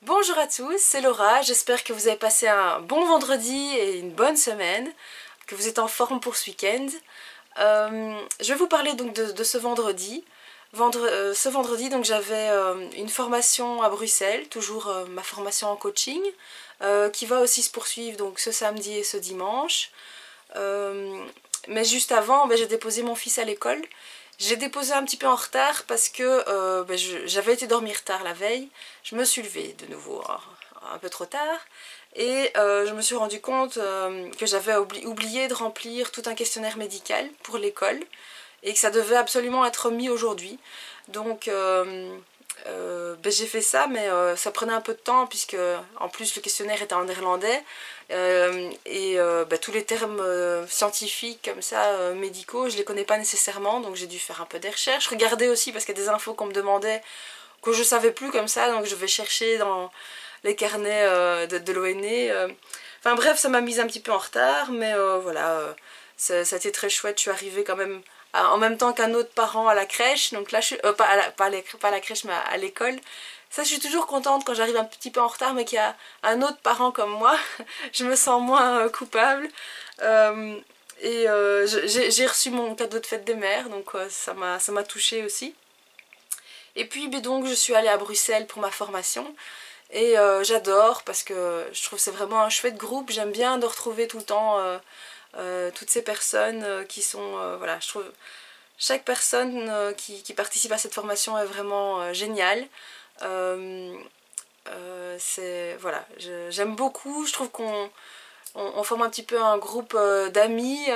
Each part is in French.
Bonjour à tous, c'est Laura, j'espère que vous avez passé un bon vendredi et une bonne semaine, que vous êtes en forme pour ce week-end. Je vais vous parler donc de ce vendredi. Ce vendredi, donc j'avais une formation à Bruxelles, toujours ma formation en coaching, qui va aussi se poursuivre donc ce samedi et ce dimanche. Mais juste avant, j'ai déposé mon fils à l'école. J'ai déposé un petit peu en retard parce que j'avais été dormir tard la veille. Je me suis levée de nouveau un peu trop tard. Et je me suis rendu compte que j'avais oublié de remplir tout un questionnaire médical pour l'école. Et que ça devait absolument être remis aujourd'hui. Donc j'ai fait ça, mais ça prenait un peu de temps puisque en plus le questionnaire était en néerlandais. Tous les termes scientifiques comme ça, médicaux, je les connais pas nécessairement, donc j'ai dû faire un peu des recherches, regarder aussi parce qu'il y a des infos qu'on me demandait que je savais plus comme ça, donc je vais chercher dans les carnets de l'ONE. Enfin bref, ça m'a mise un petit peu en retard, mais voilà, ça a été très chouette. Je suis arrivée quand même en même temps qu'un autre parent à la crèche, donc là je suis pas à la crèche mais à l'école. Ça, je suis toujours contente quand j'arrive un petit peu en retard, mais qu'il y a un autre parent comme moi. Je me sens moins coupable. J'ai reçu mon cadeau de fête des mères, donc ça m'a touchée aussi. Et puis donc je suis allée à Bruxelles pour ma formation. Et j'adore parce que je trouve que c'est vraiment un chouette groupe. J'aime bien de retrouver tout le temps toutes ces personnes qui sont... voilà, je trouve chaque personne qui participe à cette formation est vraiment géniale. Voilà, j'aime beaucoup. Je trouve qu'on forme un petit peu un groupe d'amis.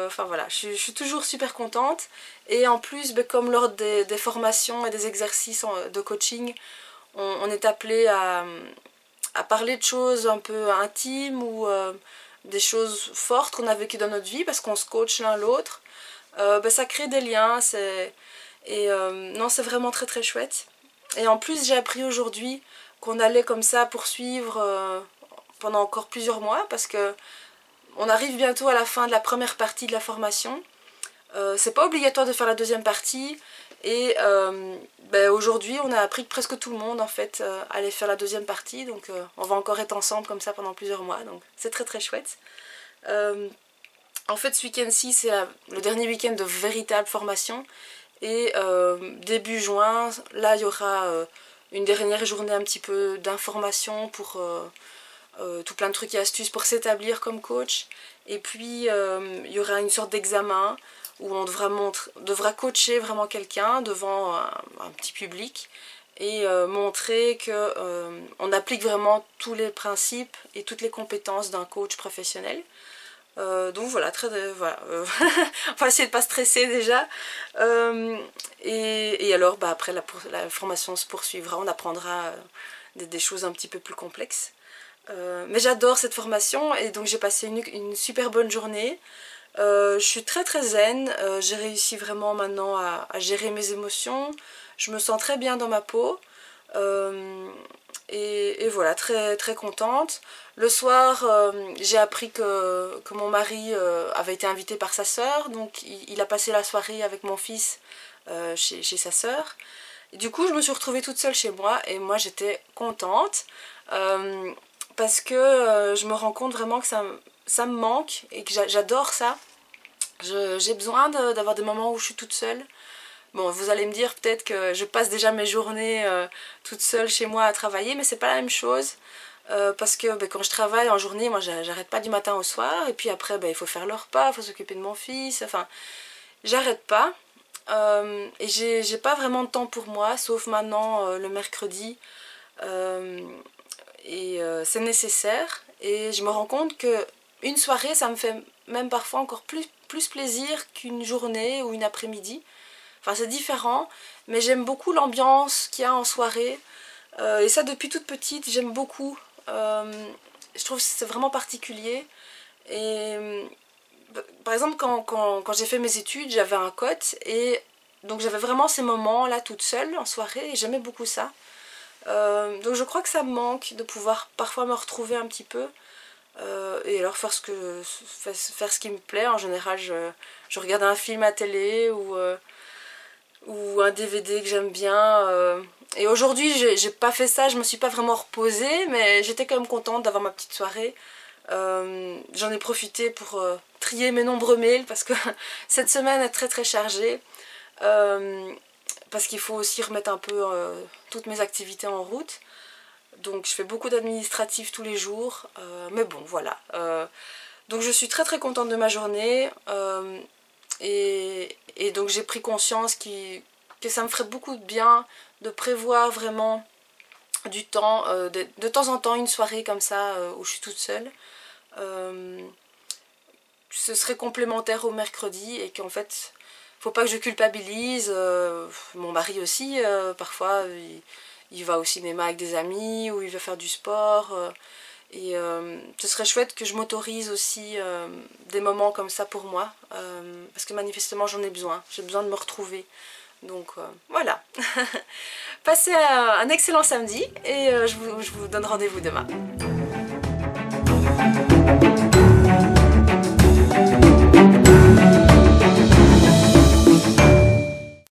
Enfin voilà, je suis toujours super contente. Et en plus, comme lors des formations et des exercices de coaching, on est appelé à parler de choses un peu intimes ou des choses fortes qu'on a vécues dans notre vie parce qu'on se coach l'un l'autre. Ça crée des liens. Non, c'est vraiment très très chouette. Et en plus, j'ai appris aujourd'hui qu'on allait comme ça poursuivre pendant encore plusieurs mois parce que on arrive bientôt à la fin de la première partie de la formation. C'est pas obligatoire de faire la deuxième partie et aujourd'hui on a appris que presque tout le monde en fait allait faire la deuxième partie, donc on va encore être ensemble comme ça pendant plusieurs mois, donc c'est très très chouette. En fait, ce week-end-ci c'est le dernier week-end de véritable formation. Et début juin, là il y aura une dernière journée un petit peu d'information pour tout plein de trucs et astuces pour s'établir comme coach. Et puis il y aura une sorte d'examen où on devra coacher vraiment quelqu'un devant un petit public et montrer qu'on applique vraiment tous les principes et toutes les compétences d'un coach professionnel. Donc voilà, voilà. On va essayer de ne pas stresser déjà. Et alors après la formation se poursuivra, on apprendra des choses un petit peu plus complexes. Mais j'adore cette formation et donc j'ai passé une super bonne journée. Je suis très très zen, j'ai réussi vraiment maintenant à gérer mes émotions. Je me sens très bien dans ma peau. Et voilà, très très contente. Le soir, j'ai appris que mon mari avait été invité par sa sœur, donc il a passé la soirée avec mon fils chez sa sœur. Et du coup, je me suis retrouvée toute seule chez moi et moi j'étais contente parce que je me rends compte vraiment que ça me manque et que j'adore ça. J'ai besoin d'avoir des moments où je suis toute seule. Bon, vous allez me dire peut-être que je passe déjà mes journées toute seule chez moi à travailler, mais c'est pas la même chose. Parce que quand je travaille en journée, moi j'arrête pas du matin au soir. Et puis après, il faut faire le repas, il faut s'occuper de mon fils. Enfin, j'arrête pas. Et j'ai pas vraiment de temps pour moi, sauf maintenant le mercredi. C'est nécessaire. Et je me rends compte que une soirée, ça me fait même parfois encore plus plaisir qu'une journée ou une après-midi. Enfin, c'est différent, mais j'aime beaucoup l'ambiance qu'il y a en soirée. Et ça, depuis toute petite, j'aime beaucoup. Je trouve que c'est vraiment particulier. Et par exemple, quand j'ai fait mes études, j'avais un cote et donc j'avais vraiment ces moments là toute seule en soirée et j'aimais beaucoup ça. Donc je crois que ça me manque de pouvoir parfois me retrouver un petit peu et alors faire ce qui me plaît. En général je regarde un film à télé ou un DVD que j'aime bien. Et aujourd'hui j'ai pas fait ça, je me suis pas vraiment reposée, mais j'étais quand même contente d'avoir ma petite soirée. J'en ai profité pour trier mes nombreux mails parce que cette semaine est très très chargée. Parce qu'il faut aussi remettre un peu toutes mes activités en route. Donc je fais beaucoup d'administratifs tous les jours. Mais bon, voilà. Donc je suis très très contente de ma journée. Et donc j'ai pris conscience que ça me ferait beaucoup de bien de prévoir vraiment du temps, de temps en temps une soirée comme ça où je suis toute seule. Ce serait complémentaire au mercredi et qu'en fait... Faut pas que je culpabilise, mon mari aussi, parfois il va au cinéma avec des amis ou il va faire du sport. Et ce serait chouette que je m'autorise aussi des moments comme ça pour moi, parce que manifestement j'en ai besoin, j'ai besoin de me retrouver. Donc voilà. Passez un excellent samedi et je vous donne rendez-vous demain.